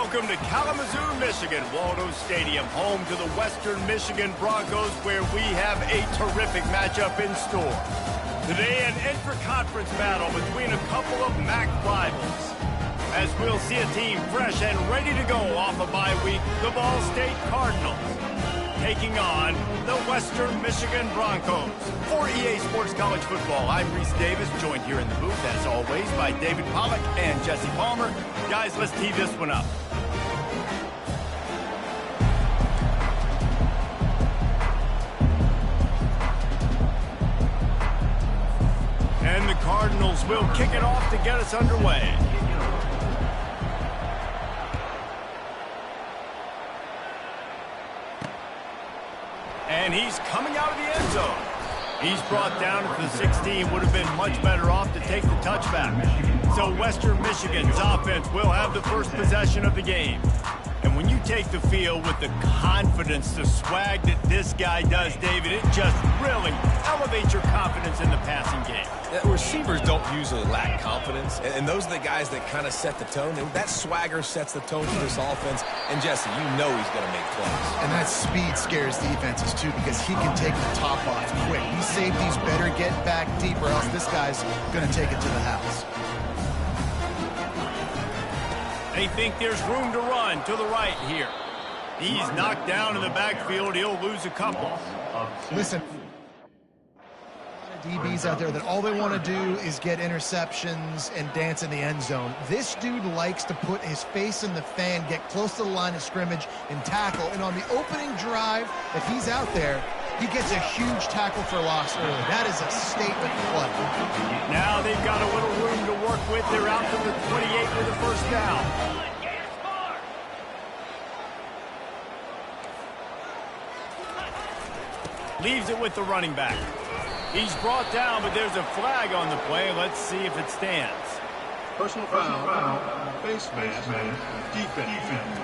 Welcome to Kalamazoo, Michigan, Waldo Stadium, home to the Western Michigan Broncos, where we have a terrific matchup in store. Today, an intra-conference battle between a couple of MAC rivals. As we'll see a team fresh and ready to go off a bye week, the Ball State Cardinals taking on the Western Michigan Broncos. For EA Sports College Football, I'm Reese Davis, joined here in the booth, as always, by David Pollack and Jesse Palmer. Guys, let's tee this one up. And the Cardinals will kick it off to get us underway. And he's coming out of the end zone. He's brought down at the 16. Would have been much better off to take the touchback. So Western Michigan's offense will have the first possession of the game. And when you take the field with the confidence, the swag that this guy does, David, it just really elevates your confidence in the passing game. Receivers don't usually lack confidence, and those are the guys that kind of set the tone. And that swagger sets the tone for this offense. And Jesse, you know he's going to make plays. And that speed scares defenses too, because he can take the top off quick. These safeties better get back deep, or else this guy's going to take it to the house. They think there's room to run to the right here. He's knocked down in the backfield. He'll lose a couple. Listen, DBs out there that all they want to do is get interceptions and dance in the end zone. This dude likes to put his face in the fan, get close to the line of scrimmage, and tackle. And on the opening drive, if he's out there, he gets a huge tackle for loss early. That is a statement play. Now they've got a little room to work with. They're out to the 28 with the first down. Leaves it with the running back. He's brought down, but there's a flag on the play. Let's see if it stands. Personal foul, base man, defense.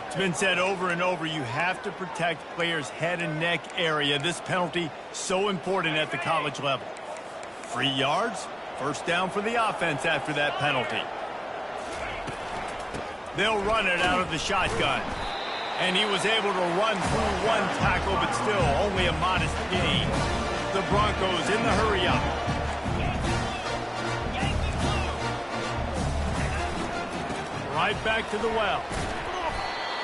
It's been said over and over, you have to protect players' head and neck area. This penalty, so important at the college level. 3 yards, first down for the offense after that penalty. They'll run it out of the shotgun. And he was able to run through one tackle, but still only a modest gain. The Broncos in the hurry-up. Right back to the well.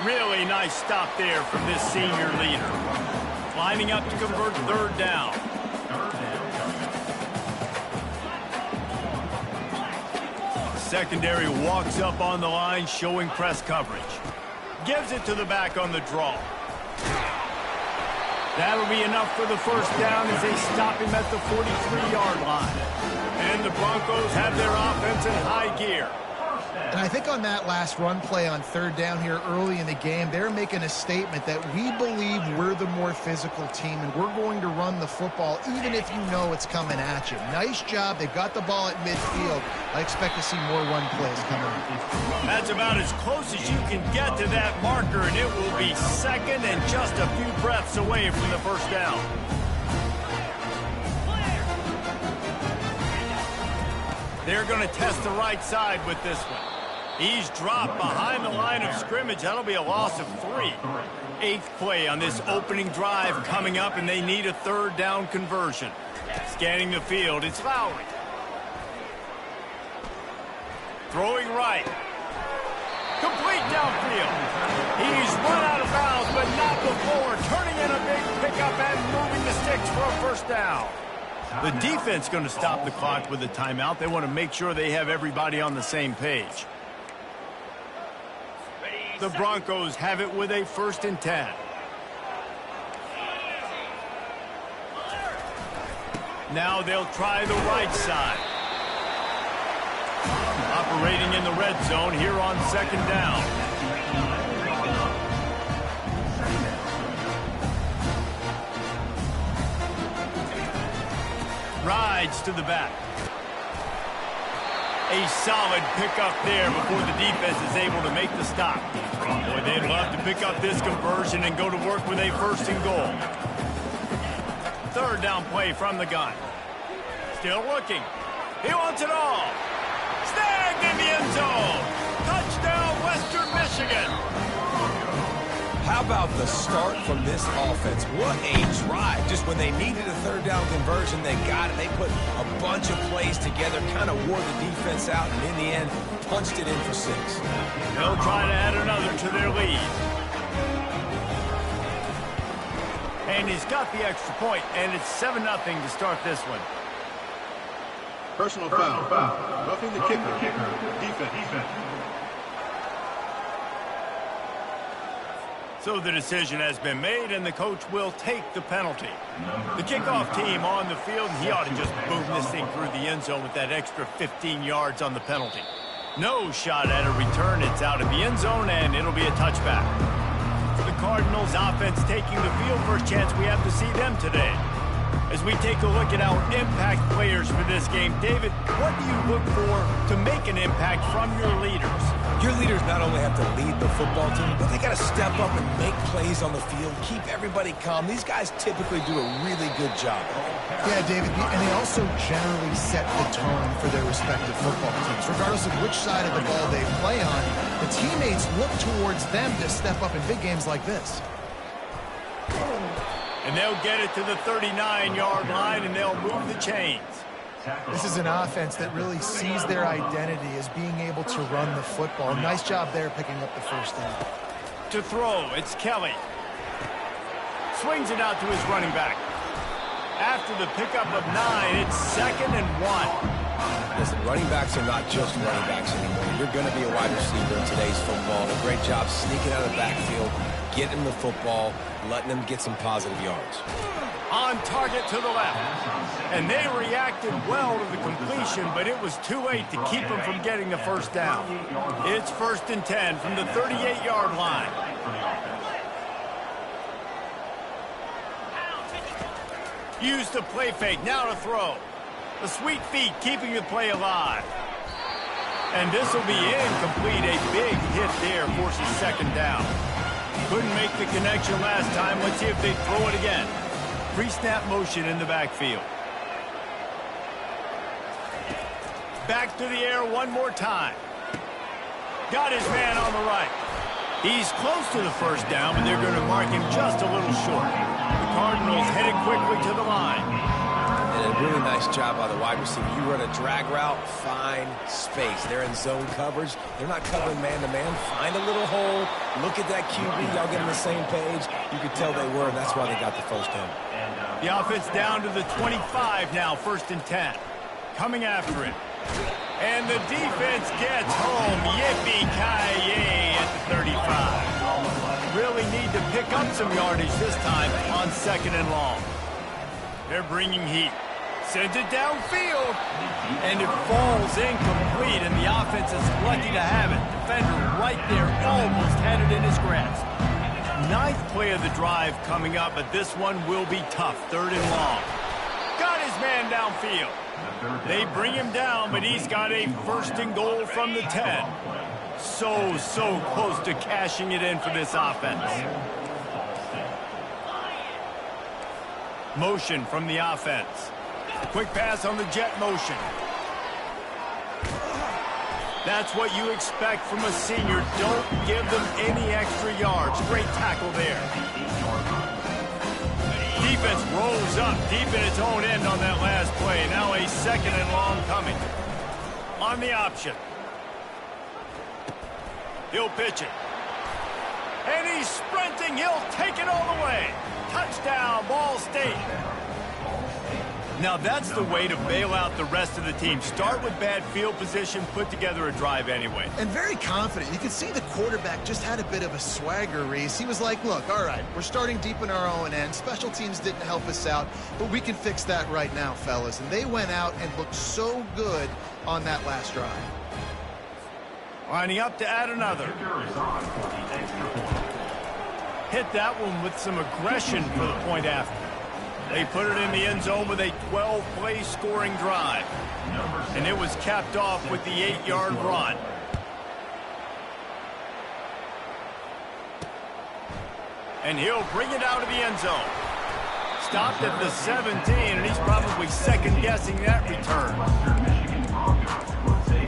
Really nice stop there from this senior leader. Lining up to convert third down. Secondary walks up on the line, showing press coverage. Gives it to the back on the draw. That'll be enough for the first down as they stop him at the 43-yard line. And the Broncos have their offense in high gear. And I think on that last run play on third down here early in the game, they're making a statement that we believe we're the more physical team and we're going to run the football even if you know it's coming at you. Nice job. They got the ball at midfield. I expect to see more run plays coming. That's about as close as you can get to that marker, and it will be second and just a few breaths away from the first down. They're going to test the right side with this one. He's dropped behind the line of scrimmage. That'll be a loss of 3. 8th play on this opening drive coming up, and they need a third down conversion. Scanning the field, it's Lowry. Throwing right. Complete downfield. He's run out of bounds, but not before. Turning in a big pickup and moving the sticks for a first down. The defense going to stop the clock with a timeout. They want to make sure they have everybody on the same page. The Broncos have it with a 1st and 10. Now they'll try the right side. Operating in the red zone here on 2nd down. Rides to the back. A solid pickup there before the defense is able to make the stop. Boy, they'd love to pick up this conversion and go to work with a 1st and goal. 3rd down play from the gun. Still looking. He wants it all. Snagged in the end zone. Touchdown, Western Michigan. How about the start from this offense? What a drive. Just when they needed a third down conversion, they got it. They put a bunch of plays together, kind of wore the defense out, and in the end, punched it in for 6. They'll try to add another to their lead. And he's got the extra point, and it's 7-0 to start this one. Personal foul. Roughing the kicker. Defense. So the decision has been made, and the coach will take the penalty. The kickoff team on the field, and he ought to just boom this thing through the end zone with that extra 15 yards on the penalty. No shot at a return. It's out of the end zone, and it'll be a touchback. For the Cardinals, offense taking the field. First chance we have to see them today. As we take a look at our impact players for this game, David, what do you look for to make an impact from your leaders? Your leaders not only have to lead the football team, but they got to step up and make plays on the field, keep everybody calm. These guys typically do a really good job. Yeah, David, and they also generally set the tone for their respective football teams. Regardless of which side of the ball they play on, the teammates look towards them to step up in big games like this. And they'll get it to the 39-yard line, and they'll move the chains. This is an offense that really sees their identity as being able to run the football. Nice job there picking up the first down. To throw, it's Kelly. Swings it out to his running back. After the pickup of 9, it's 2nd and 1. Listen, running backs are not just running backs anymore. You're going to be a wide receiver in today's football. And a great job sneaking out of the backfield, getting the football, letting them get some positive yards. On target to the left. And they reacted well to the completion, but it was too late to keep them from getting the first down. It's 1st and 10 from the 38-yard line. Use the play fake, now to throw. The sweet feet keeping the play alive. And this will be incomplete. A big hit there forces 2nd down. Couldn't make the connection last time. Let's see if they throw it again. Pre-snap motion in the backfield. Back to the air one more time. Got his man on the right. He's close to the first down, but they're going to mark him just a little short. The Cardinals headed quickly to the line. And a really nice job by the wide receiver. You run a drag route, find space. They're in zone coverage. They're not covering man-to-man. Find a little hole. Look at that QB. Y'all get on the same page. You could tell they were, and that's why they got the first down. The offense down to the 25 now, 1st and 10. Coming after it. And the defense gets home. Yippee-ki-yay at the 35. Really need to pick up some yardage this time on 2nd and long. They're bringing heat. Sends it downfield. And it falls incomplete, and the offense is lucky to have it. Defender right there almost had it in his grasp. 9th play of the drive coming up, but this one will be tough. 3rd and long. Got his man downfield. They bring him down, but he's got a 1st and goal from the 10. So close to cashing it in for this offense. Motion from the offense. Quick pass on the jet motion. That's what you expect from a senior. Don't give them any extra yards. Great tackle there. Defense rolls up deep in its own end on that last play. Now a 2nd and long coming. On the option. He'll pitch it. And he's sprinting. He'll take it all the way. Touchdown, Ball State. Now that's the way to bail out the rest of the team. Start with bad field position, put together a drive anyway. And very confident. You can see the quarterback just had a bit of a swagger, Reese. He was like, look, all right, we're starting deep in our own end. Special teams didn't help us out, but we can fix that right now, fellas. And they went out and looked so good on that last drive. Lining up to add another. Hit that one with some aggression for the point after. They put it in the end zone with a 12-play scoring drive. And it was capped off with the 8-yard run. And he'll bring it out of the end zone. Stopped at the 17, and he's probably second-guessing that return.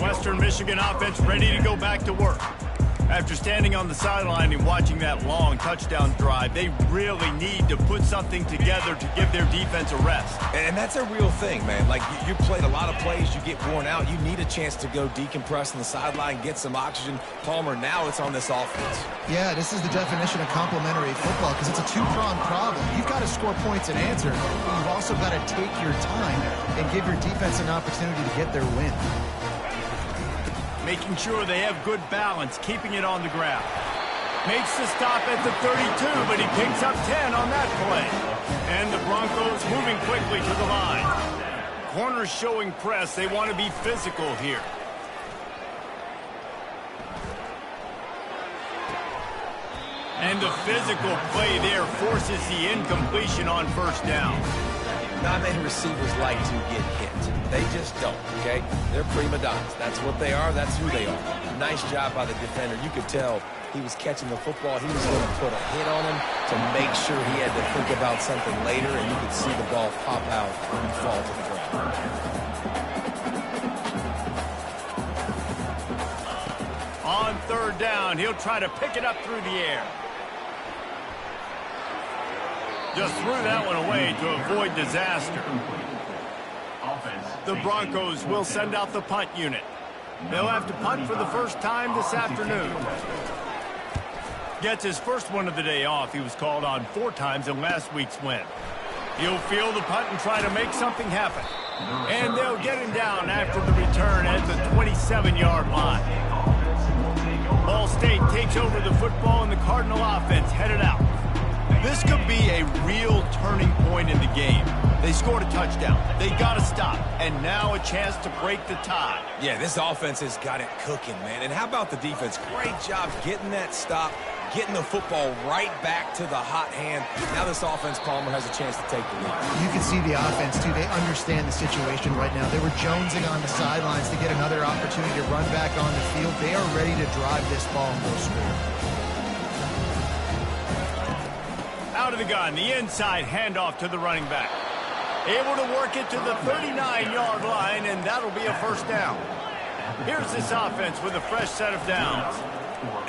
Western Michigan offense ready to go back to work. After standing on the sideline and watching that long touchdown drive, they really need to put something together to give their defense a rest. And that's a real thing, man. Like, you played a lot of plays, you get worn out. You need a chance to go decompress on the sideline, get some oxygen. Palmer, now it's on this offense. Yeah, this is the definition of complementary football because it's a two-pronged problem. You've got to score points and answer. You've also got to take your time and give your defense an opportunity to get their win. Making sure they have good balance, keeping it on the ground. Makes the stop at the 32, but he picks up 10 on that play. And the Broncos moving quickly to the line. Corners showing press. They want to be physical here. And the physical play there forces the incompletion on first down. Not many receivers like to get hit. They just don't, okay? They're prima donnas. That's what they are. That's who they are. Nice job by the defender. You could tell he was catching the football. He was going to put a hit on him to make sure he had to think about something later, and you could see the ball pop out and fall to the ground. On third down, he'll try to pick it up through the air. Just threw that one away to avoid disaster. The Broncos will send out the punt unit. They'll have to punt for the first time this afternoon. Gets his first one of the day off. He was called on 4 times in last week's win. He'll field the punt and try to make something happen. And they'll get him down after the return at the 27-yard line. Ball State takes over the football and the Cardinal offense headed out. This could be a real turning point in the game. They scored a touchdown. They got to stop. And now a chance to break the tie. Yeah, this offense has got it cooking, man. And how about the defense? Great job getting that stop, getting the football right back to the hot hand. Now this offense, Palmer, has a chance to take the lead. You can see the offense, too. They understand the situation right now. They were jonesing on the sidelines to get another opportunity to run back on the field. They are ready to drive this ball and go score. Out of the gun, the inside handoff to the running back. Able to work it to the 39-yard line, and that'll be a first down. Here's this offense with a fresh set of downs.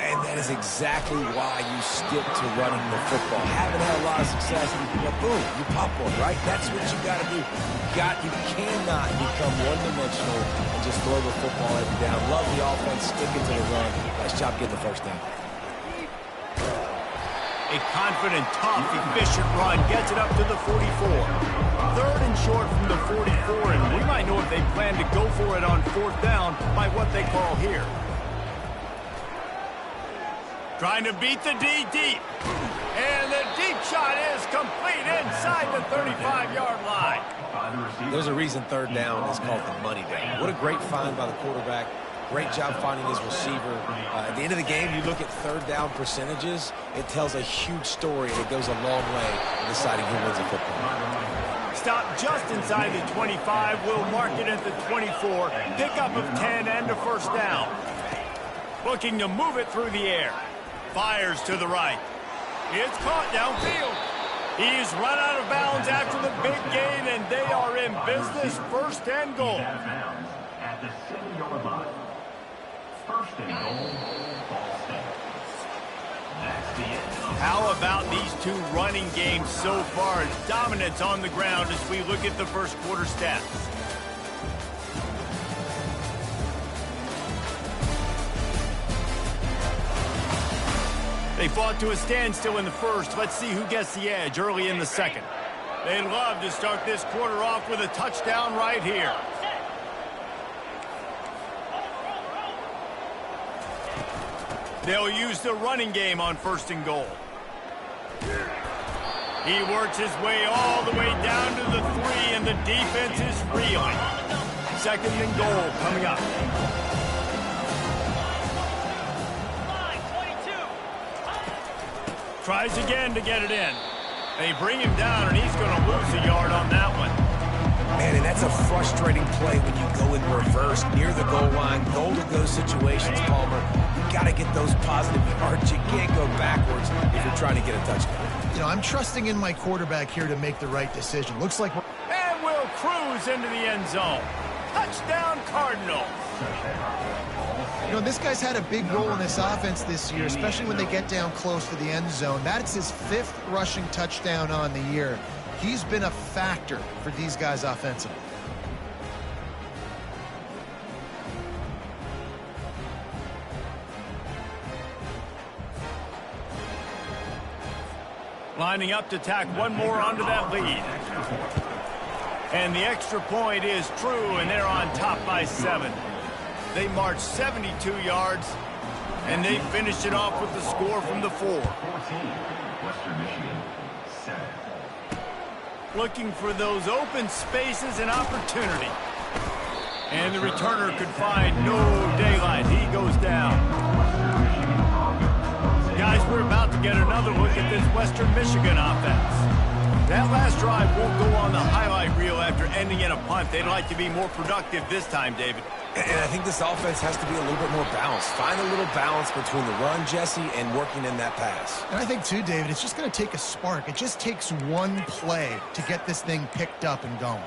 And that is exactly why you stick to running the football. Haven't had a lot of success, and boom, you pop one, right? That's what you got to do. You cannot become one-dimensional and just throw the football every down. Love the offense, sticking to the run. Nice job getting the first down. A confident, tough, efficient run gets it up to the 44. Third and short from the 44, and we might know if they plan to go for it on fourth down by what they call here. Trying to beat the D deep. And the deep shot is complete inside the 35-yard line. There's a reason third down is called the money down. What a great find by the quarterback. Great job finding his receiver. At the end of the game, you look at third down percentages. It tells a huge story, and it goes a long way in deciding who wins a football. Stop just inside the 25. We'll mark it at the 24. Pickup of 10 and a first down. Looking to move it through the air. Fires to the right. It's caught downfield. He's run out of bounds after the big gain, and they are in business. First and goal. At the 7-yard line. First and goal, Ball State. That's the end. How about these two running games so far? Dominance on the ground as we look at the first quarter stats. They fought to a standstill in the first. Let's see who gets the edge early in the second. They'd love to start this quarter off with a touchdown right here. They'll use the running game on first and goal. He works his way all the way down to the 3, and the defense is reeling. Second and goal coming up. Tries again to get it in. They bring him down, and he's going to lose a yard on that one. Man, and that's a frustrating play when you go in reverse near the goal line. Goal-to-go situations, Palmer. You got to get those positive yards. You can't go backwards if you're trying to get a touchdown. You know, I'm trusting in my quarterback here to make the right decision. Looks like we're... And we'll cruise into the end zone. Touchdown, Cardinals. You know, this guy's had a big role in this offense this year, especially when they get down close to the end zone. That's his 5th rushing touchdown on the year. He's been a factor for these guys offensively. Lining up to tack one more onto that lead. And the extra point is true, and they're on top by 7. They marched 72 yards, and they finished it off with the score from the 4. 14, Western Michigan, 7. Looking for those open spaces and opportunity. And the returner could find no daylight. He goes down. Guys, we're about to get another look at this Western Michigan offense. That last drive won't go on the highlight reel after ending in a punt. They'd like to be more productive this time, David. And I think this offense has to be a little bit more balanced. Find a little balance between the run, Jesse, and working in that pass. And I think, too, David, it's just going to take a spark. It just takes one play to get this thing picked up and going.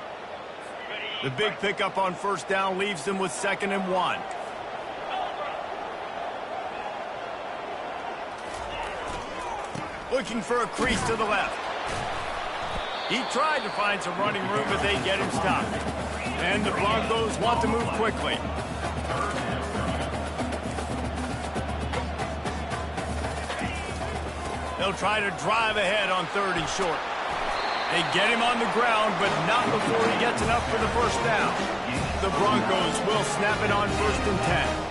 The big pickup on first down leaves them with 2nd and 1. Looking for a crease to the left. He tried to find some running room, but they get him stopped. And the Broncos want to move quickly. They'll try to drive ahead on 3rd and short. They get him on the ground, but not before he gets enough for the first down. The Broncos will snap it on 1st and 10.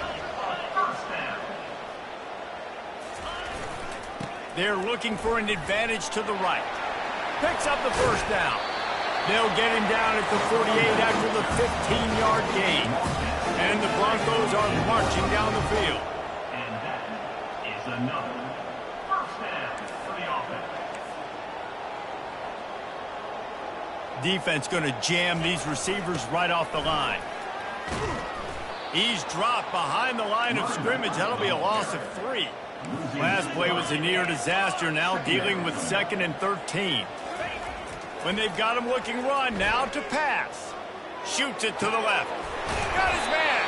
They're looking for an advantage to the right. Picks up the first down. They'll get him down at the 48 after the 15-yard gain. And the Broncos are marching down the field. And that is another first down for the offense. Defense going to jam these receivers right off the line. He's dropped behind the line of scrimmage. That'll be a loss of 3. Last play was a near disaster, now dealing with 2nd and 13. When they've got him looking run, now to pass. Shoots it to the left. Got his man.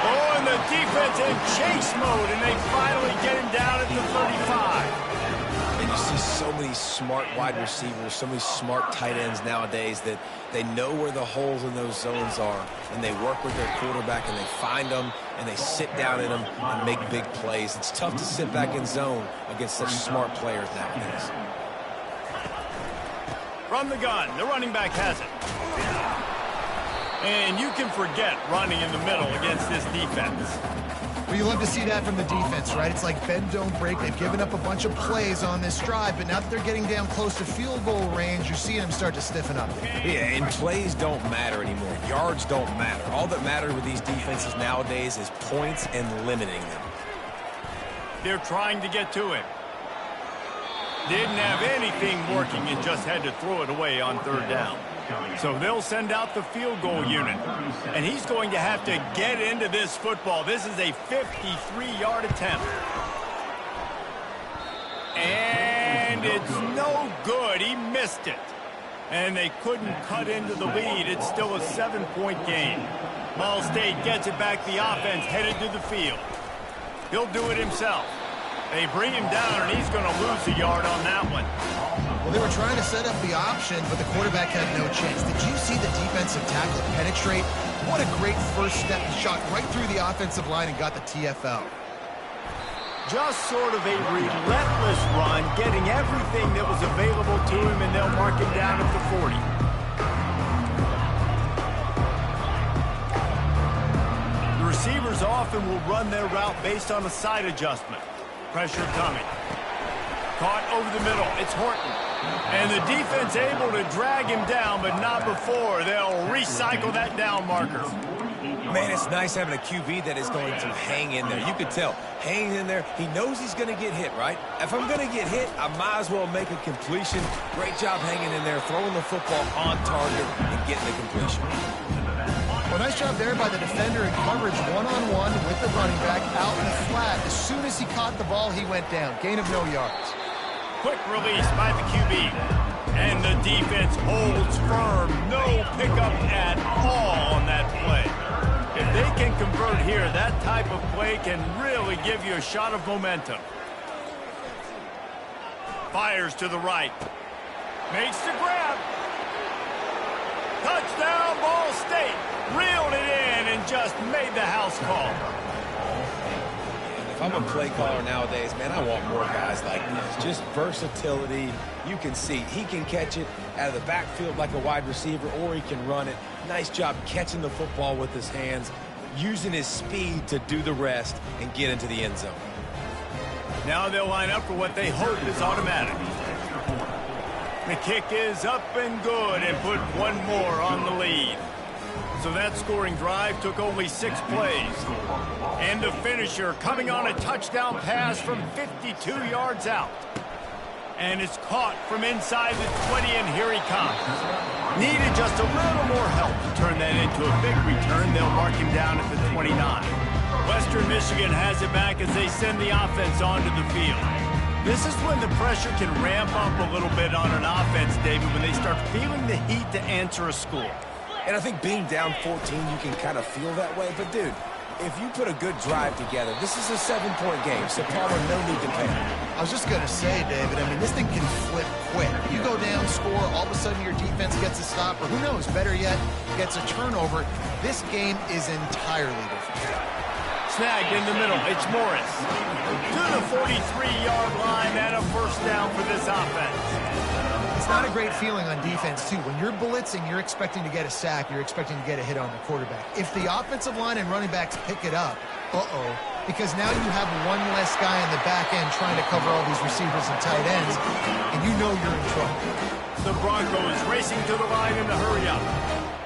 Oh, and the defense in chase mode, and they finally get him down at the 35. And you see so many smart wide receivers, so many smart tight ends nowadays that they know where the holes in those zones are, and they work with their quarterback, and they find them, and they sit down in them and make big plays. It's tough to sit back in zone against such smart players nowadays. From the gun, the running back has it. And you can forget running in the middle against this defense. Well, you love to see that from the defense, right? It's like bend, don't break. They've given up a bunch of plays on this drive, but now that they're getting down close to field goal range, you're seeing them start to stiffen up. Yeah, and plays don't matter anymore. Yards don't matter. All that matters with these defenses nowadays is points and limiting them. They're trying to get to him. Didn't have anything working and just had to throw it away on 3rd down. So they'll send out the field goal unit. And he's going to have to get into this football. This is a 53-yard attempt. And it's no good. He missed it. And they couldn't cut into the lead. It's still a 7-point game. Ball State gets it back. The offense headed to the field. He'll do it himself. They bring him down, and he's going to lose a yard on that one. Well, they were trying to set up the option, but the quarterback had no chance. Did you see the defensive tackle penetrate? What a great first step. He shot right through the offensive line and got the TFL. Just sort of a relentless run, getting everything that was available to him, and they'll mark him down at the 40. The receivers often will run their route based on a side adjustment. Pressure coming. Caught over the middle. It's Horton. And the defense able to drag him down, but not before. They'll recycle that down marker. Man, it's nice having a QB that is going to hang in there. You could tell. Hanging in there. He knows he's going to get hit, right? If I'm going to get hit, I might as well make a completion. Great job hanging in there, throwing the football on target and getting the completion. Well, nice job there by the defender in coverage one-on-one with the running back out in the flat. As soon as he caught the ball, he went down. Gain of no yards. Quick release by the QB. And the defense holds firm. No pickup at all on that play. If they can convert type of play can really give you a shot of momentum. Fires to the right. Makes the grab. Touchdown, Ball State. Reeled it in and just made the house call. If I'm a play caller nowadays, man, I want more guys like this. Just versatility. You can see he can catch it out of the backfield like a wide receiver, or he can run it. Nice job catching the football with his hands, using his speed to do the rest and get into the end zone. Now they'll line up for what they hope is automatic. The kick is up and good and put one more on the lead. So that scoring drive took only 6 plays. And the finisher coming on a touchdown pass from 52 yards out. And it's caught from inside the 20, and here he comes. Needed just a little more help to turn that into a big return. They'll mark him down at the 29. Western Michigan has it back as they send the offense onto the field. This is when the pressure can ramp up a little bit on an offense, David, when they start feeling the heat to answer a score. And I think being down 14, you can kind of feel that way. But, dude, if you put a good drive together, this is a 7-point game, so Palmer, no need to panic. I was just going to say, David, I mean, this thing can flip quick. You go down, score, all of a sudden your defense gets a stop, or who knows, better yet, gets a turnover. This game is entirely different. Snagged in the middle. It's Morris. To the 43-yard line and a first down for this offense. It's not a great feeling on defense, too. When you're blitzing, you're expecting to get a sack. You're expecting to get a hit on the quarterback. If the offensive line and running backs pick it up, because now you have one less guy in the back end trying to cover all these receivers and tight ends, and you know you're in trouble. The Broncos racing to the line in the hurry-up.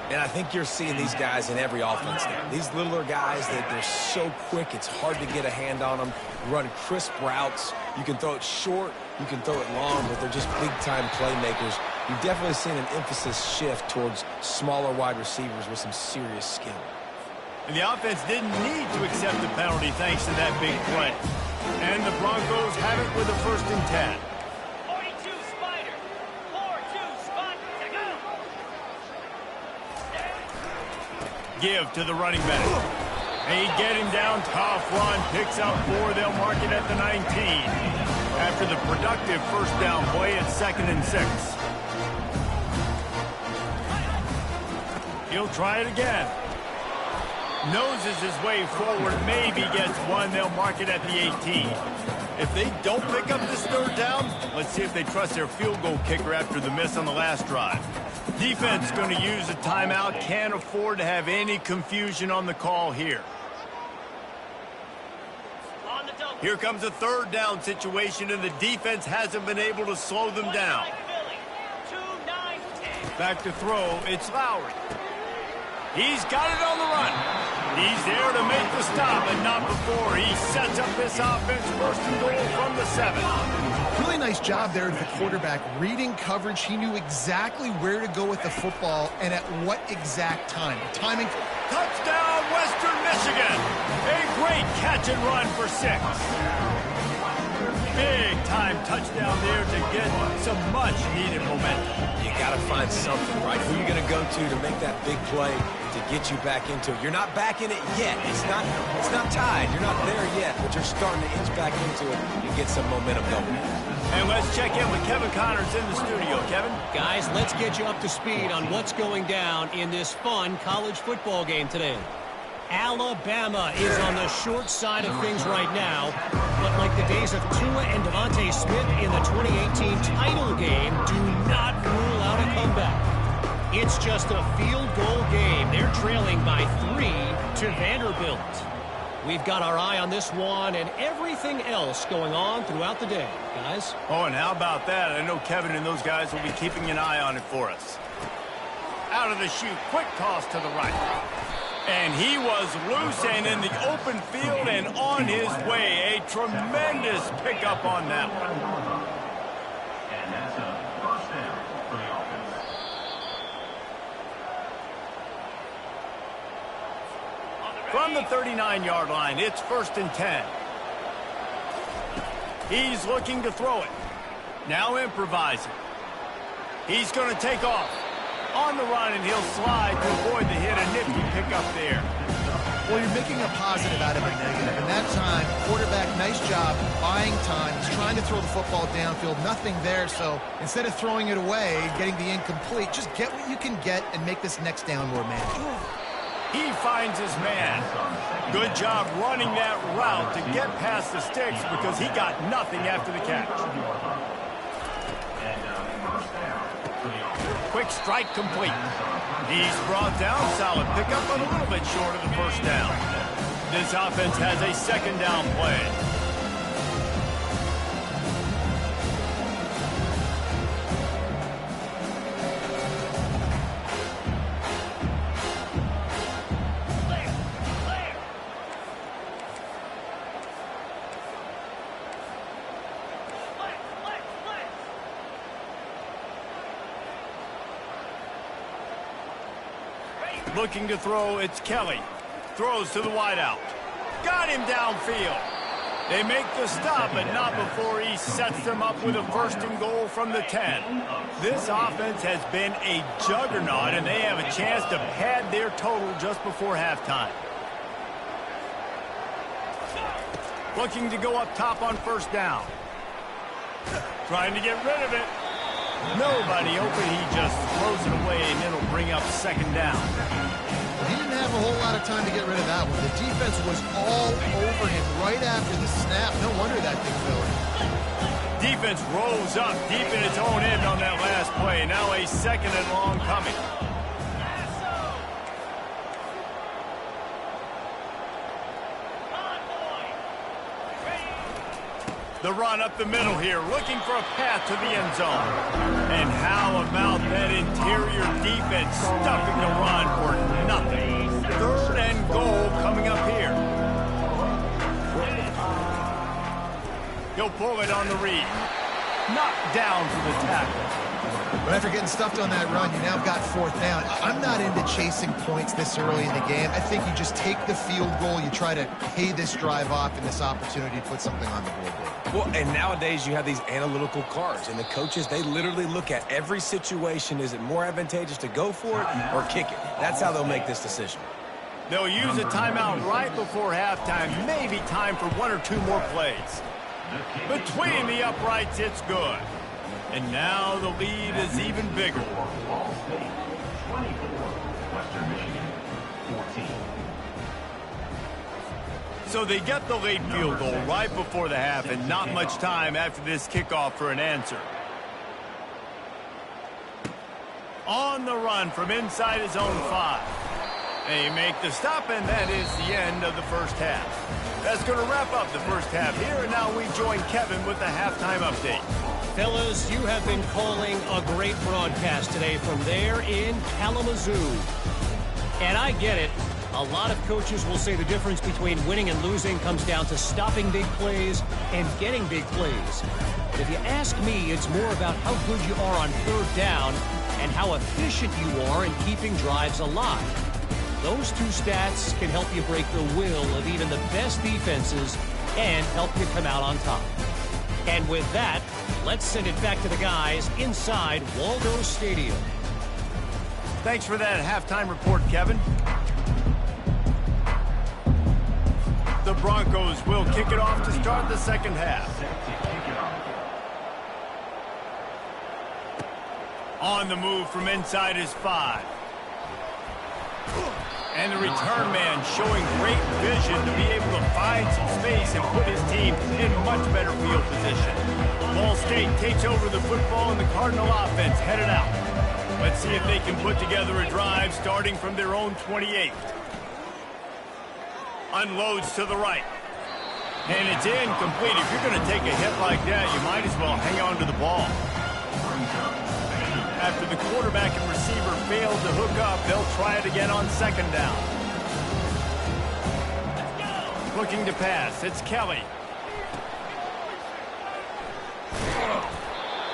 And I think you're seeing these guys in every offense now. These littler guys, they're so quick, it's hard to get a hand on them. Run crisp routes. You can throw it short, you can throw it long, but they're just big-time playmakers. You've definitely seen an emphasis shift towards smaller wide receivers with some serious skill. And the offense didn't need to accept the penalty thanks to that big play. And the Broncos have it with a 1st and 10. Give to the running back. They get him down, tough run, picks up 4. They'll mark it at the 19. After the productive first down play, it's 2nd and 6. He'll try it again. Noses his way forward, maybe gets 1. They'll mark it at the 18. If they don't pick up this 3rd down, let's see if they trust their field goal kicker after the miss on the last drive. Defense going to use a timeout. Can't afford to have any confusion on the call here. Here comes a 3rd down situation, and the defense hasn't been able to slow them down. Back to throw. It's Lowry. He's got it on the run. He's there to make the stop, but not before. He sets up this offense 1st and goal from the 7. Really nice job there to the quarterback. Reading coverage, he knew exactly where to go with the football and at what exact time. Timing. Touchdown, Western Michigan. A great catch and run for 6. Big time touchdown there to get some much needed momentum. You got to find something, right? Who are you going to go to make that big play to get you back into it? You're not back in it yet. It's not tied. You're not there yet, but you're starting to inch back into it and get some momentum going. And let's check in with Kevin Connors in the studio. Kevin? Guys, let's get you up to speed on what's going down in this fun college football game today. Alabama is on the short side of things right now, but like the days of Tua and Devontae Smith in the 2018 title game, do not rule out a comeback. It's just a field goal game. They're trailing by 3 to Vanderbilt. We've got our eye on this one and everything else going on throughout the day, guys. Oh, and how about that? I know Kevin and those guys will be keeping an eye on it for us. Out of the chute, quick toss to the right. And he was loose and in the open field and on his way. A tremendous pickup on that one. And that's a 1st down for the offense. From the 39-yard line, it's 1st and 10. He's looking to throw it. Now improvising. He's going to take off. On the run, and he'll slide to avoid the hit. A nifty pickup there. Well, you're making a positive out of a negative. And that time, quarterback, nice job buying time. He's trying to throw the football downfield. Nothing there. So instead of throwing it away, getting the incomplete, just get what you can get and make this next down more manageable. He finds his man. Good job running that route to get past the sticks because he got nothing after the catch. Quick strike complete. He's brought down. Solid pickup, but a little bit short of the first down. This offense has a second down play. Looking to throw, it's Kelly. Throws to the wideout. Got him downfield. They make the stop, but not before he sets them up with a first and goal from the 10. This offense has been a juggernaut, and they have a chance to pad their total just before halftime. Looking to go up top on first down. Trying to get rid of it. Nobody open. He just throws it away, and it'll bring up second down. He didn't have a whole lot of time to get rid of that one. The defense was all over him right after the snap. No wonder that thing fell. Defense rolls up deep in its own end on that last play. Now a second and long coming. The run up the middle here, looking for a path to the end zone. And how about that interior defense stuffing the run for nothing? Third and goal coming up here. He'll pull it on the read. Knocked down for the tackle. But after getting stuffed on that run, you now got fourth down. I'm not into chasing points this early in the game. I think you just take the field goal. You try to pay this drive off and this opportunity to put something on the board. Well, and nowadays you have these analytical cards, and the coaches, they literally look at every situation. Is it more advantageous to go for it or kick it? That's how they'll make this decision. They'll use a timeout right before halftime. Maybe time for one or two more plays. Between the uprights, it's good. And now the lead is even bigger. So they get the late field goal right before the half, and not much time after this kickoff for an answer. On the run from inside his own 5. They make the stop, and that is the end of the first half. That's going to wrap up the first half here, and now we join Kevin with the halftime update. Fellas, you have been calling a great broadcast today from there in Kalamazoo. And I get it. A lot of coaches will say the difference between winning and losing comes down to stopping big plays and getting big plays. But if you ask me, it's more about how good you are on third down and how efficient you are in keeping drives alive. Those two stats can help you break the will of even the best defenses and help you come out on top. And with that, let's send it back to the guys inside Waldo Stadium. Thanks for that halftime report, Kevin. The Broncos will kick it off to start the second half. On the move from inside his 5. And the return man showing great vision to be able to find some space and put his team in much better field position. Ball State takes over the football and the Cardinal offense headed out. Let's see if they can put together a drive starting from their own 28. Unloads to the right. And it's incomplete. If you're going to take a hit like that, you might as well hang on to the ball. After the quarterback and receiver failed to hook up, they'll try it again on second down. Looking to pass, it's Kelly.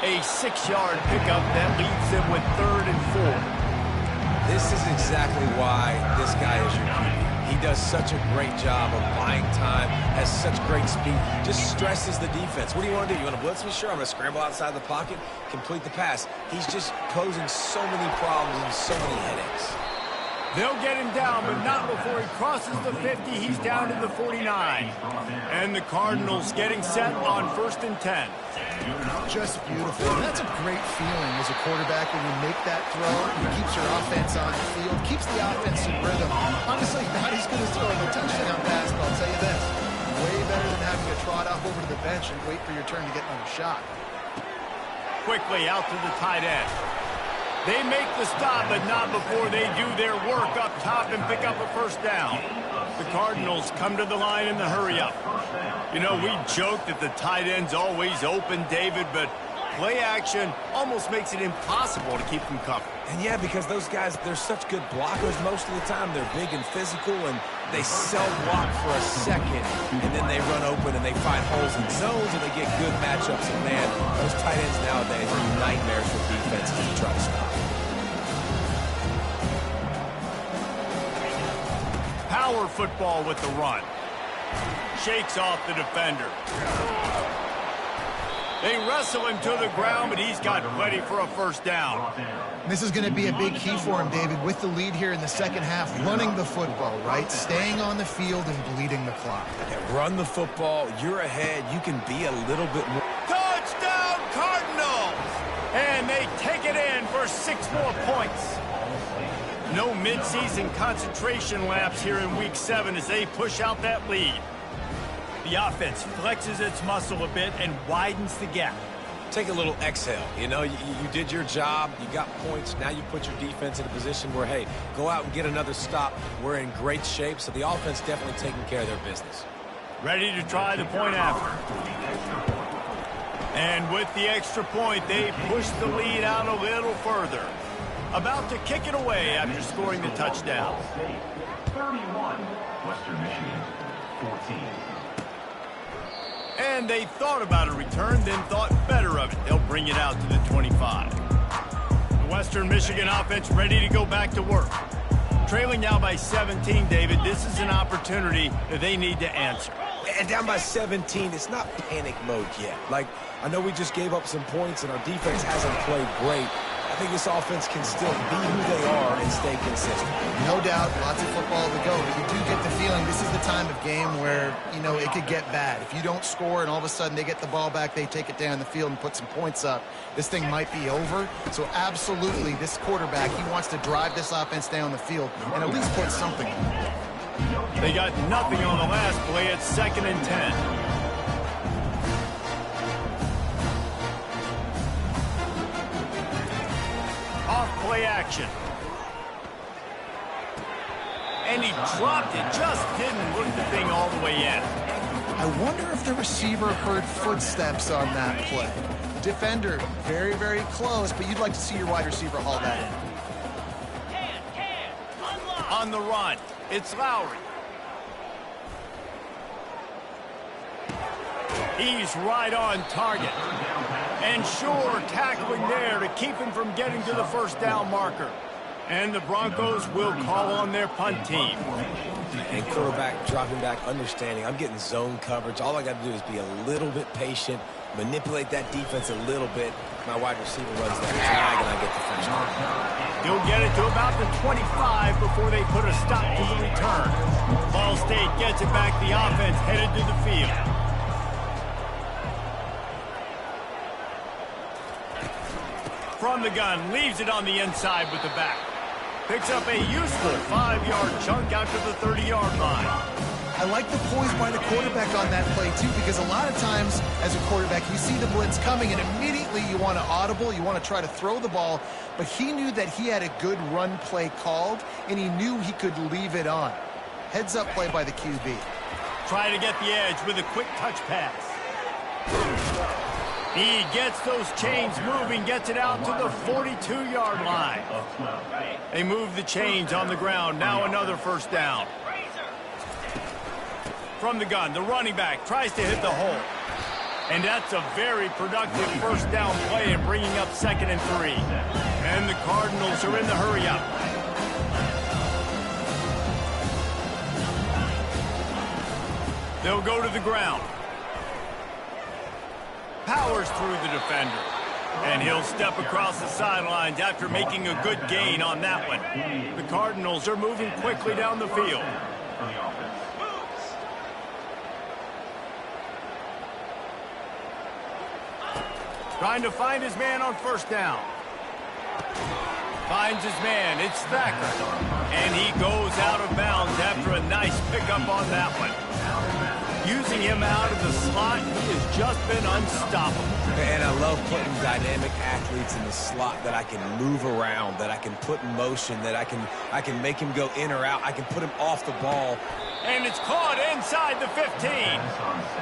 A 6-yard pickup that leaves them with 3rd and 4. This is exactly why this guy is your QB. He does such a great job of buying time, has such great speed, just stresses the defense. What do you want to do? You want to blitz me? Sure, I'm going to scramble outside the pocket, complete the pass. He's just posing so many problems and so many headaches. They'll get him down, but not before he crosses the 50. He's down to the 49. And the Cardinals getting set on 1st and 10. Just beautiful. And that's a great feeling as a quarterback when you make that throw. It keeps your offense on the field, keeps the offense in rhythm. Honestly, not as good as throwing a touchdown pass, but I'll tell you this. Way better than having to trot off over to the bench and wait for your turn to get another shot. Quickly out to the tight end. They make the stop, but not before they do their work up top and pick up a 1st down. The Cardinals come to the line in the hurry-up. You know, we joke that the tight end's always open, David, but play action almost makes it impossible to keep them covered. And yeah, because those guys, they're such good blockers most of the time. They're big and physical, and they self-block for a second, and then they run open and they find holes in zones, and they get good matchups. And man, those tight ends nowadays are nightmares for defenses to try to stop. Power football with the run. Shakes off the defender. They wrestle him to the ground, but he's got plenty for a 1st down. This is going to be a big key for him, David, with the lead here in the 2nd half, running the football, right? Staying on the field and bleeding the clock. Yeah, run the football. You're ahead. You can be a little bit more. Touchdown, Cardinals! And they take it in for 6 more points. No midseason concentration laps here in Week 7 as they push out that lead. The offense flexes its muscle a bit and widens the gap. Take a little exhale. You know, you did your job. You got points. Now you put your defense in a position where, hey, go out and get another stop. We're in great shape, so the offense definitely taking care of their business. Ready to try the point after. And with the extra point, they push the lead out a little further. About to kick it away after scoring the touchdown. 31, Western Michigan, 14. And they thought about a return, then thought better of it. They'll bring it out to the 25. The Western Michigan offense ready to go back to work. Trailing now by 17, David. This is an opportunity that they need to answer. And down by 17, it's not panic mode yet. Like, I know we just gave up some points and our defense hasn't played great. I think this offense can still be who they are and stay consistent. No doubt, lots of football to go. But you do get the feeling this is the time of game where, you know, it could get bad. If you don't score and all of a sudden they get the ball back, they take it down the field and put some points up, this thing might be over. So absolutely, this quarterback, he wants to drive this offense down the field and at least put something on it. They got nothing on the last play. It's 2nd and 10. Off-play action. And he dropped it. Just didn't look the thing all the way in. I wonder if the receiver heard footsteps on that play. Defender, very, very close, but you'd like to see your wide receiver haul that in. On the run, it's Lowry. He's right on target. And sure, tackling there to keep him from getting to the 1st down marker. And the Broncos will call on their punt team. And quarterback dropping back, understanding. I'm getting zone coverage. All I got to do is be a little bit patient, manipulate that defense a little bit. My wide receiver runs that tag, and I get the 1st down. He'll get it to about the 25 before they put a stop to the return. Ball State gets it back. The offense headed to the field. From the gun, leaves it on the inside with the back. Picks up a useful 5-yard chunk out to the 30-yard line. I like the poise by the quarterback on that play, too, because a lot of times as a quarterback, you see the blitz coming and immediately you want to audible, you want to try to throw the ball, but he knew that he had a good run play called, and he knew he could leave it on. Heads-up play by the QB. Try to get the edge with a quick touch pass. He gets those chains moving, gets it out to the 42-yard line. They move the chains on the ground. Now another 1st down. From the gun, the running back tries to hit the hole. And that's a very productive 1st down play and bringing up 2nd and 3. And the Cardinals are in the hurry-up. They'll go to the ground. Powers through the defender. And he'll step across the sidelines after making a good gain on that one. The Cardinals are moving quickly down the field. Trying to find his man on first down. Finds his man. It's Thacker. And he goes out of bounds after a nice pickup on that one. Using him out of the slot, he has just been unstoppable. And I love putting dynamic athletes in the slot that I can move around, that I can put in motion, that I can make him go in or out. I can put him off the ball. And it's caught inside the 15.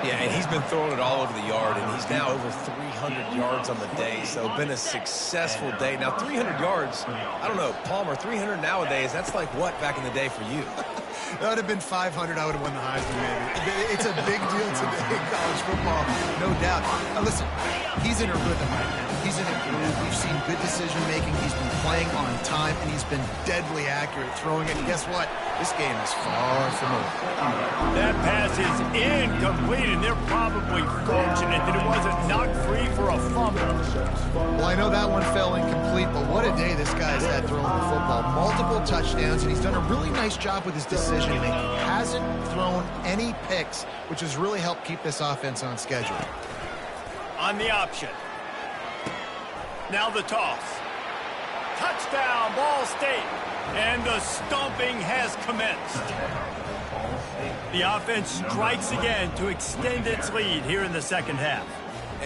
Yeah, and he's been throwing it all over the yard, and he's now over 300 yards on the day, so been a successful day. Now, 300 yards, I don't know, Palmer, 300 nowadays, that's like what back in the day for you? That would have been 500. I would have won the Heisman, maybe. It's a big deal today in college football, no doubt. Now, listen, he's in a rhythm right now. He's in a groove. We've seen good decision-making. He's been playing on time, and he's been deadly accurate throwing it. And guess what? This game is far from over. That pass is incomplete, and they're probably fortunate that it wasn't knocked free for a fumble. Well, I know that one fell incomplete, but what a day this guy's had throwing the football. Multiple touchdowns, and he's done a really nice job with his decision-making. Hasn't thrown any picks, which has really helped keep this offense on schedule. On the option. Now the toss. Touchdown, Ball State. And the stomping has commenced. The offense strikes again to extend its lead here in the second half.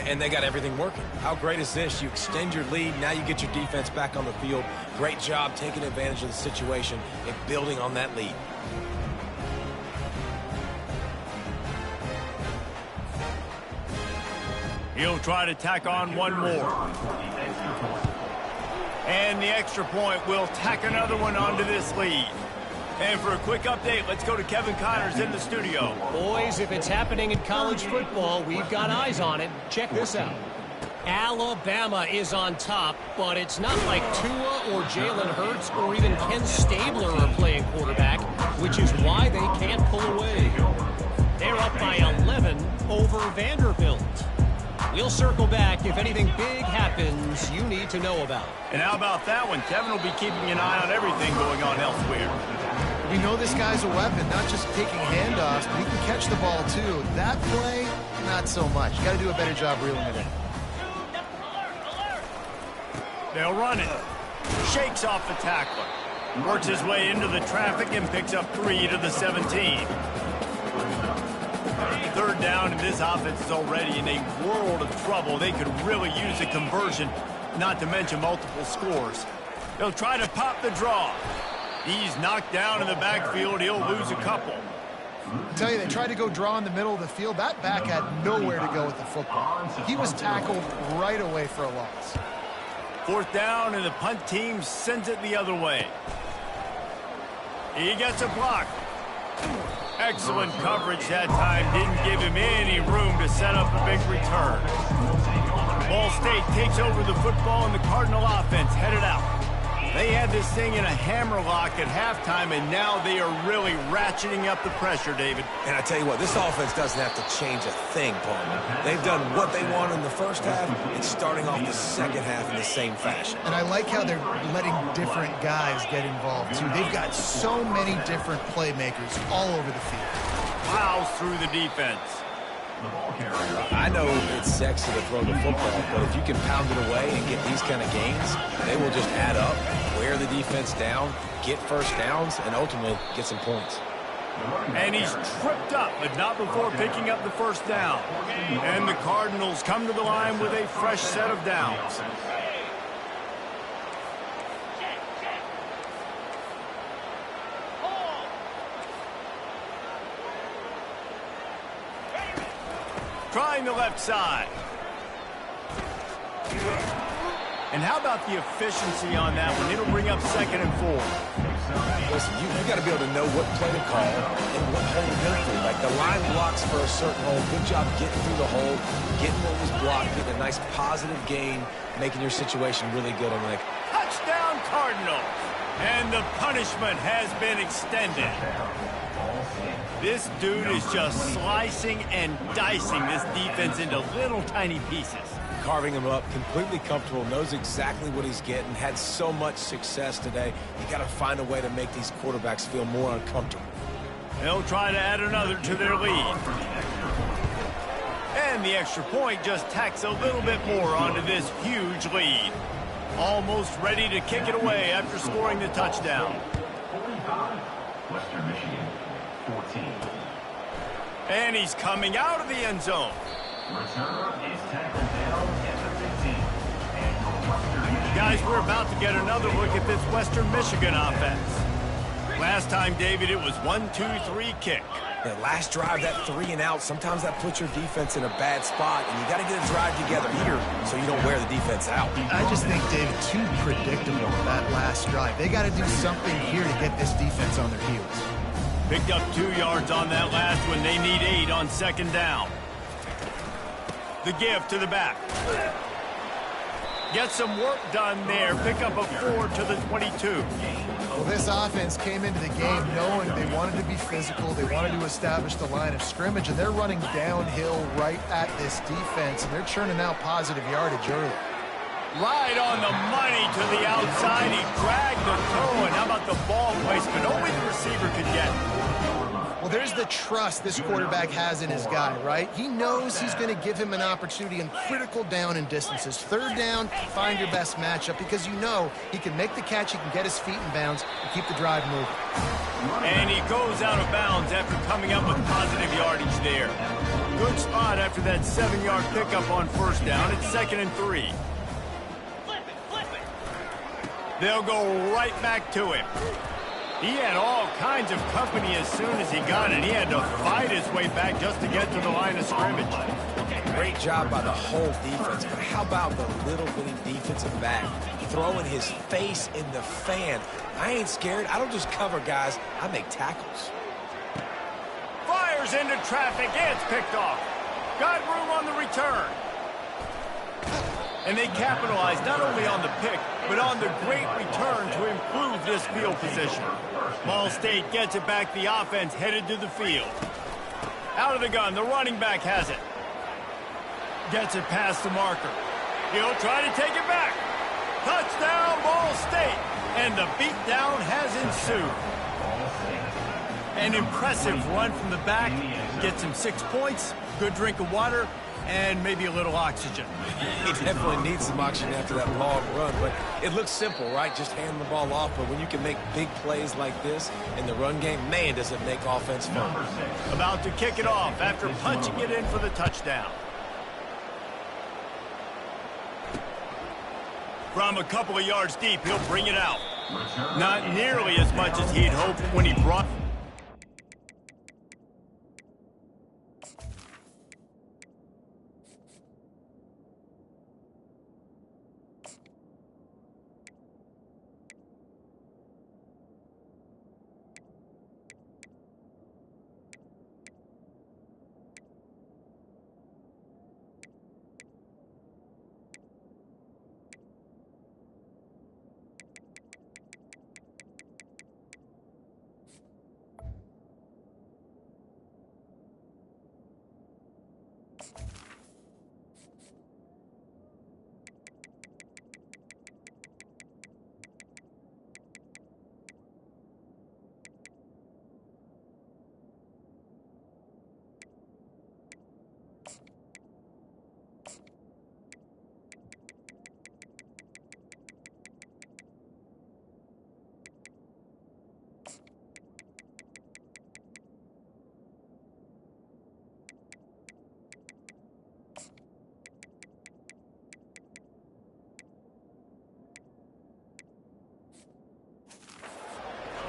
And they got everything working. How great is this? You extend your lead, now you get your defense back on the field. Great job taking advantage of the situation and building on that lead. He'll try to tack on one more. And the extra point will tack another one onto this lead. And for a quick update, let's go to Kevin Connors in the studio. Boys, if it's happening in college football, we've got eyes on it. Check this out. Alabama is on top, but it's not like Tua or Jalen Hurts or even Ken Stabler are playing quarterback, which is why they can't pull away. They're up by 11 over Vanderbilt. We'll circle back if anything big happens you need to know about. And how about that one? Kevin will be keeping an eye on everything going on elsewhere. We know this guy's a weapon, not just taking handoffs, but he can catch the ball too. That play, not so much. You got to do a better job reeling it in. They'll run it. Shakes off the tackler. Works his way into the traffic and picks up 3 to the 17. Third down, and this offense is already in a world of trouble. They could really use a conversion, not to mention multiple scores. They'll try to pop the draw. He's knocked down in the backfield. He'll lose a couple. I tell you, they tried to go draw in the middle of the field. That back had nowhere to go with the football. He was tackled right away for a loss. Fourth down, and the punt team sends it the other way. He gets a block. Excellent coverage that time. Didn't give him any room to set up a big return. Ball State takes over the football, and the Cardinal offense headed out. They had this thing in a hammerlock at halftime, and now they are really ratcheting up the pressure, David. And I tell you what, this offense doesn't have to change a thing, Palmer. They've done what they want in the first half and starting off the second half in the same fashion. And I like how they're letting different guys get involved, too. They've got so many different playmakers all over the field. Plows through the defense. I know it's sexy to throw the football, but if you can pound it away and get these kind of gains, they will just add up, wear the defense down, get first downs, and ultimately get some points. And he's tripped up, but not before picking up the first down. And the Cardinals come to the line with a fresh set of downs. Trying the left side. And how about the efficiency on that one? It'll bring up 2nd and 4. Listen, you got to be able to know what play to call and what hole to go through. Like the line blocks for a certain hole. Good job getting through the hole, getting what was blocked, getting a nice positive gain, making your situation really good on the next. Touchdown, Cardinals. And the punishment has been extended. This dude is just slicing and dicing this defense into little tiny pieces. carving him up, completely comfortable, knows exactly what he's getting, had so much success today. You got to find a way to make these quarterbacks feel more uncomfortable. They'll try to add another to their lead. And the extra point just tacks a little bit more onto this huge lead. Almost ready to kick it away after scoring the touchdown. 45, Western Michigan, 14. And he's coming out of the end zone. Return is tackled down at the 15. And Western Michigan. Guys, we're about to get another look at this Western Michigan offense. Last time, David, it was 1-2-3 kick. That last drive, that 3 and out, sometimes that puts your defense in a bad spot, and you got to get a drive together here so you don't wear the defense out. I just think, David, too predictable, that last drive. They got to do something here to get this defense on their heels. Picked up 2 yards on that last one. They need 8 on second down. The give to the back. Get some work done there. Pick up a 4 to the 22. Well, this offense came into the game knowing they wanted to be physical. They wanted to establish the line of scrimmage, and they're running downhill right at this defense, and they're churning out positive yardage early. Right on the money to the outside. He dragged the toe, and how about the ball placement? Only the receiver could get it. Well, there's the trust this quarterback has in his guy, right? He knows he's going to give him an opportunity in critical down and distances. Third down, find your best matchup because you know he can make the catch, he can get his feet in bounds, and keep the drive moving. And he goes out of bounds after coming up with positive yardage there. Good spot after that 7-yard pickup on first down. It's 2nd and 3. They'll go right back to him. He had all kinds of company as soon as he got it. He had to fight his way back just to get to the line of scrimmage. Great job by the whole defense, but how about the little bitty defensive back throwing his face in the fan? I ain't scared. I don't just cover guys. I make tackles. Fires into traffic. It's picked off. Got room on the return. And they capitalize not only on the pick, but on the great return to improve this field position. Ball State gets it back. The offense headed to the field. Out of the gun. The running back has it. Gets it past the marker. He'll try to take it back. Touchdown, Ball State. And the beatdown has ensued. An impressive run from the back. Gets him 6 points, good drink of water, and maybe a little oxygen. He definitely needs some oxygen after that long run, but it looks simple, right? Just hand the ball off, but when you can make big plays like this in the run game, man, does it make offense fun. About to kick it off after punching it in for the touchdown. From a couple of yards deep, he'll bring it out. Not nearly as much as he'd hoped when he brought...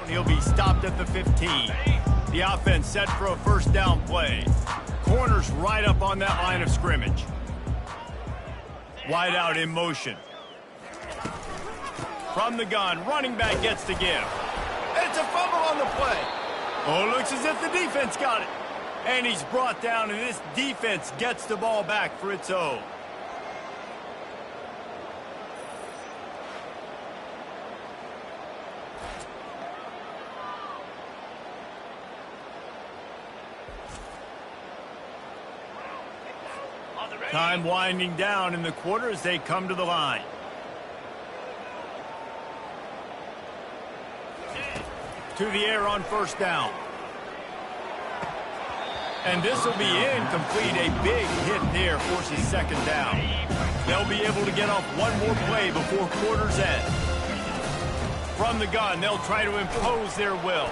He'll be stopped at the 15. The offense set for a first down play. Corners right up on that line of scrimmage. Wide out in motion. From the gun, running back gets the give. It's a fumble on the play. Oh, looks as if the defense got it. And he's brought down, and this defense gets the ball back for its own. Time winding down in the quarter as they come to the line. To the air on first down. And this will be incomplete. A big hit there forces second down. They'll be able to get off one more play before quarter's end. From the gun, they'll try to impose their will.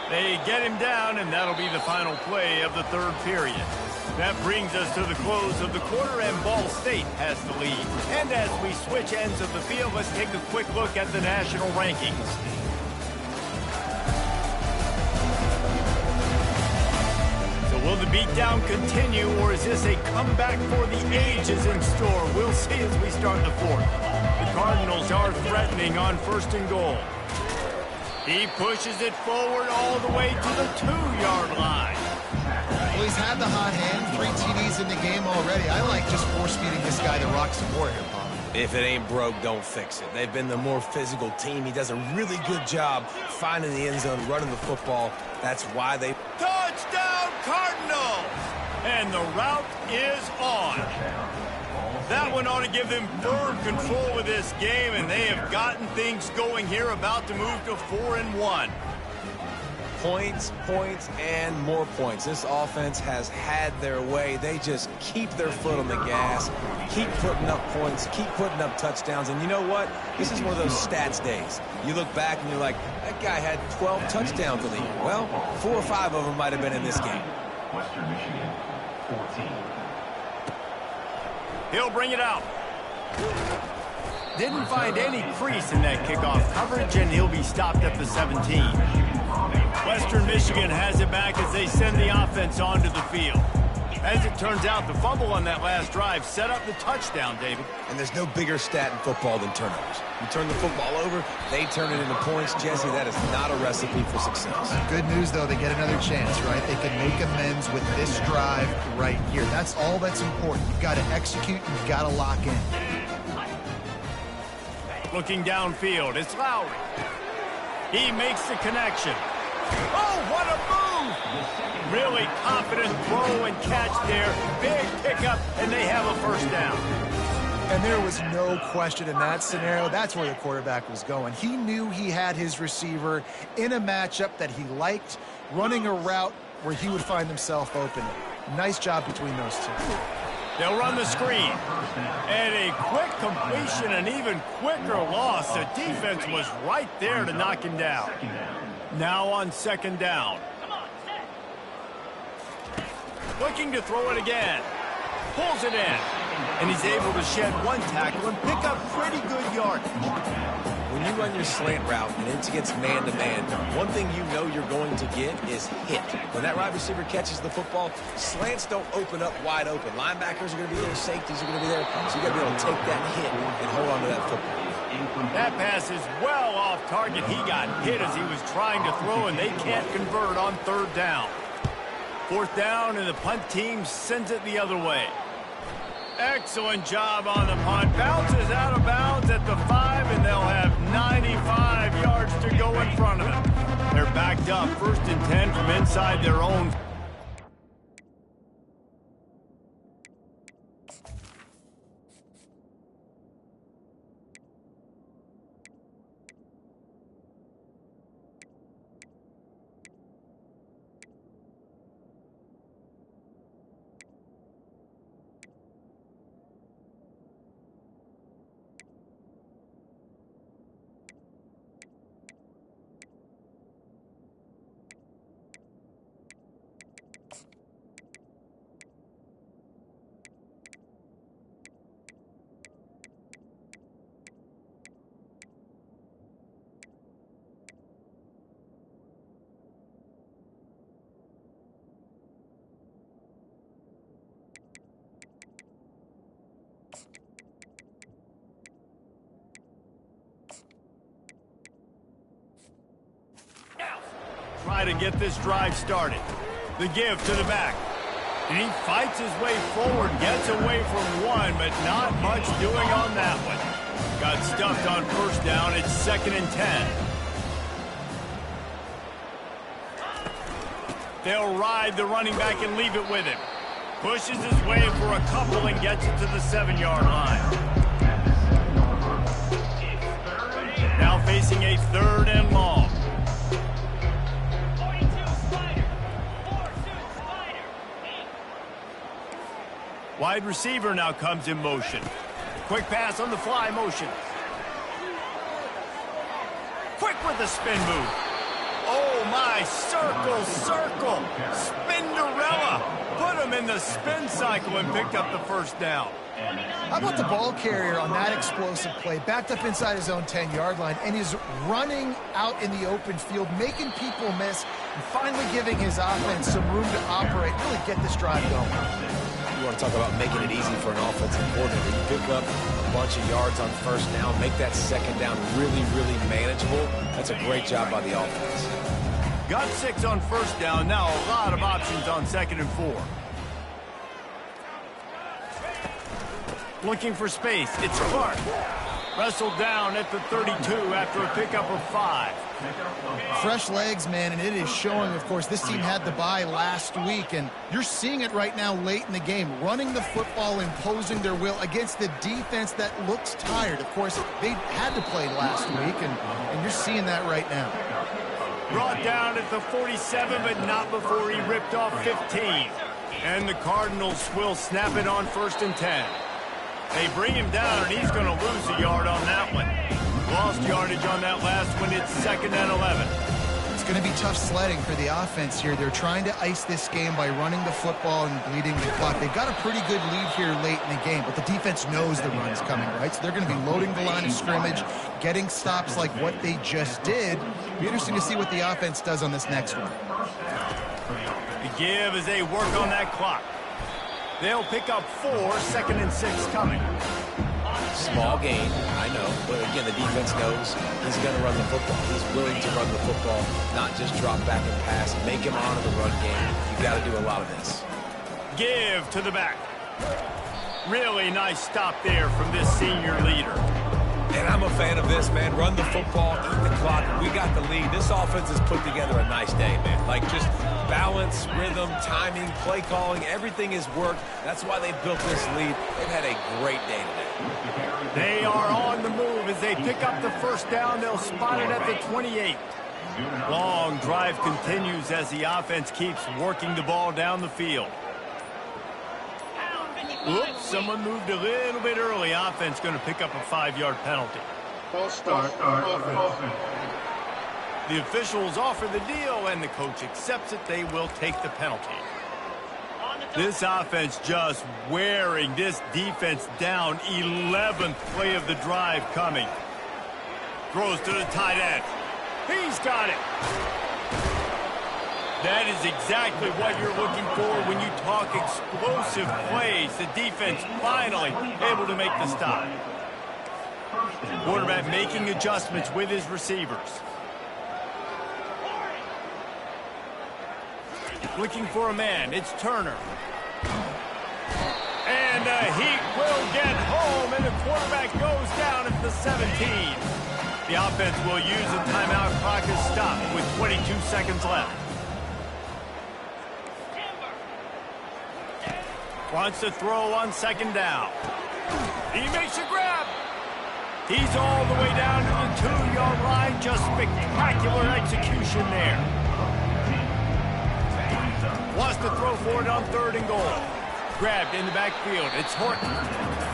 They get him down, and that'll be the final play of the third period. That brings us to the close of the quarter, and Ball State has the lead. And as we switch ends of the field, let's take a quick look at the national rankings. So will the beatdown continue, or is this a comeback for the ages in store? We'll see as we start the fourth. The Cardinals are threatening on first and goal. He pushes it forward all the way to the 2-yard line. Well, he's had the hot hand, 3 TDs in the game already. I like just force-feeding this guy the rock some more here, Bob. If it ain't broke, don't fix it. They've been the more physical team. He does a really good job finding the end zone, running the football. That's why they... Touchdown, Cardinals! And the route is on. That one ought to give them firm control of this game, and they have gotten things going here, about to move to 4-1. Points, points, and more points. This offense has had their way. They just keep their foot on the gas, keep putting up points, keep putting up touchdowns. And you know what? This is one of those stats days. You look back and you're like, that guy had 12 touchdowns in the year. Well, 4 or 5 of them might have been in this game. Western Michigan, 14. He'll bring it out. Didn't find any crease in that kickoff coverage, and he'll be stopped at the 17. Western Michigan has it back as they send the offense onto the field. As it turns out, the fumble on that last drive set up the touchdown, David. And there's no bigger stat in football than turnovers. You turn the football over, they turn it into points. Jesse, that is not a recipe for success. Good news, though, they get another chance, right? They can make amends with this drive right here. That's all that's important. You've got to execute, and you've got to lock in. Looking downfield, it's Lowry. He makes the connection. Oh, what a move! Really confident throw and catch there. Big pickup, and they have a first down. And there was no question in that scenario. That's where the quarterback was going. He knew he had his receiver in a matchup that he liked, running a route where he would find himself open. Nice job between those two. They'll run the screen. And a quick completion, an even quicker loss. The defense was right there to knock him down. Now on second down. Looking to throw it again. Pulls it in. And he's able to shed one tackle and pick up pretty good yardage. When you run your slant route and it's against man-to-man, one thing you know you're going to get is hit. When that wide receiver catches the football, slants don't open up wide open. Linebackers are going to be there, safeties are going to be there, so you got to be able to take that hit and hold on to that football. That pass is well off target. He got hit as he was trying to throw, and they can't convert on third down. Fourth down, and the punt team sends it the other way. Excellent job on the punt. Bounces out of bounds at the 5, and they'll have 95 yards to go in front of them. They're backed up, 1st and 10 from inside their own. Try to get this drive started. The give to the back. And he fights his way forward, gets away from one, but not much doing on that one. Got stuffed on first down. It's 2nd and 10. They'll ride the running back and leave it with him. Pushes his way for a couple and gets it to the 7-yard line. Now facing a 3rd and long. Wide receiver now comes in motion. Quick pass on the fly motion. Quick with the spin move. Oh my, circle, circle. Spinderella. Put him in the spin cycle and picked up the 1st down. How about the ball carrier on that explosive play? Backed up inside his own 10-yard line, and he's running out in the open field, making people miss, and finally giving his offense some room to operate, really get this drive going. You want to talk about making it easy for an offensive coordinator. You pick up a bunch of yards on 1st down, make that 2nd down really, really manageable. That's a great job by the offense. Got 6 on 1st down. Now a lot of options on 2nd and 4. Looking for space. It's Clark. Wrestled down at the 32 after a pickup of 5. Fresh legs, man, and it is showing. Of course, this team had the bye last week, and you're seeing it right now late in the game. Running the football, imposing their will against the defense that looks tired. Of course, they had to play last week, and you're seeing that right now. Brought down at the 47, but not before he ripped off 15. And the Cardinals will snap it on 1st and 10. They bring him down, and he's going to lose a yard on that one. Lost yardage on that last one. It's 2nd and 11. It's going to be tough sledding for the offense here. They're trying to ice this game by running the football and bleeding the clock. They've got a pretty good lead here late in the game, but the defense knows the run's coming, right? So they're going to be loading the line of scrimmage, getting stops like what they just did. It'll be interesting to see what the offense does on this next one. The give as they work on that clock. They'll pick up 4, 2nd and 6 coming. Small gain, I know, but again, the defense knows he's going to run the football. He's willing to run the football, not just drop back and pass, make him honor the run game. You've got to do a lot of this. Give to the back. Really nice stop there from this senior leader. And I'm a fan of this, man. Run the football, eat the clock. We got the lead. This offense has put together a nice day, man. Like just balance, rhythm, timing, play calling, everything has worked. That's why they've built this lead. They've had a great day today. They are on the move as they pick up the 1st down. They'll spot it at the 28. Long drive continues as the offense keeps working the ball down the field. Oops, someone moved a little bit early. Offense going to pick up a 5-yard penalty. False start. Offense. The officials offer the deal, and the coach accepts it. They will take the penalty. This offense just wearing this defense down. 11th play of the drive coming. Throws to the tight end. He's got it. That is exactly what you're looking for when you talk explosive plays. The defense finally able to make the stop. Quarterback making adjustments with his receivers. Looking for a man. It's Turner. And he will get home, and the quarterback goes down at the 17. The offense will use the timeout clock as stop with 22 seconds left. Wants to throw on 2nd down. He makes a grab. He's all the way down to the 2-yard line. Just spectacular execution there. Wants to throw for it on 3rd and goal. Grabbed in the backfield. It's Horton.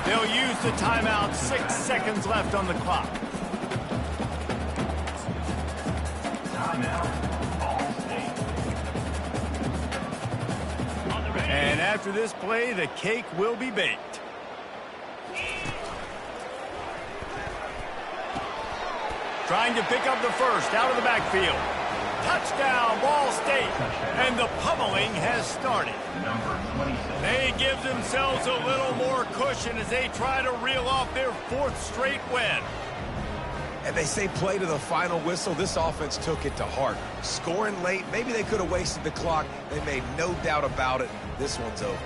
They'll use the timeout. 6 seconds left on the clock. And after this play, the cake will be baked. Trying to pick up the 1st out of the backfield. Touchdown, Ball State. And the pummeling has started. They give themselves a little more cushion as they try to reel off their 4th straight win. And they say play to the final whistle. This offense took it to heart. Scoring late, maybe they could have wasted the clock. They made no doubt about it. This one's over.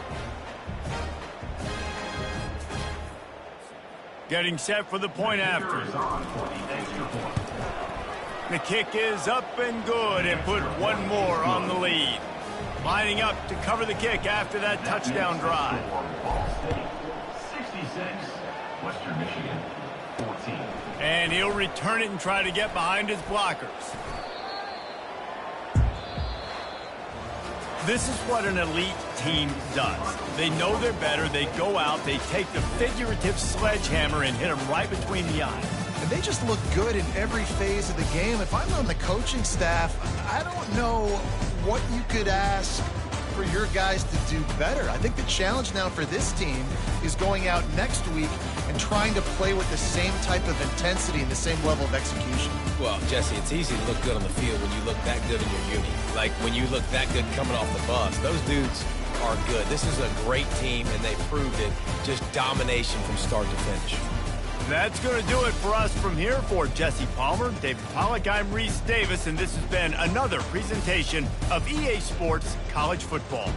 Getting set for the point after. The kick is up and good and put one more on the lead. Lining up to cover the kick after that touchdown drive. Ball State, 66. Western Michigan, 14. And he'll return it and try to get behind his blockers. This is what an elite team does. They know they're better. They go out. They take the figurative sledgehammer and hit them right between the eyes. And they just look good in every phase of the game. If I'm on the coaching staff, I don't know what you could ask for your guys to do better. I think the challenge now for this team is going out next week and trying to play with the same type of intensity and the same level of execution. Well, Jesse, it's easy to look good on the field when you look that good in your uni. Like when you look that good coming off the bus. Those dudes are good. This is a great team, and they proved it. Just domination from start to finish. That's going to do it for us from here. For Jesse Palmer, David Pollack, I'm Reese Davis, and this has been another presentation of EA Sports College Football.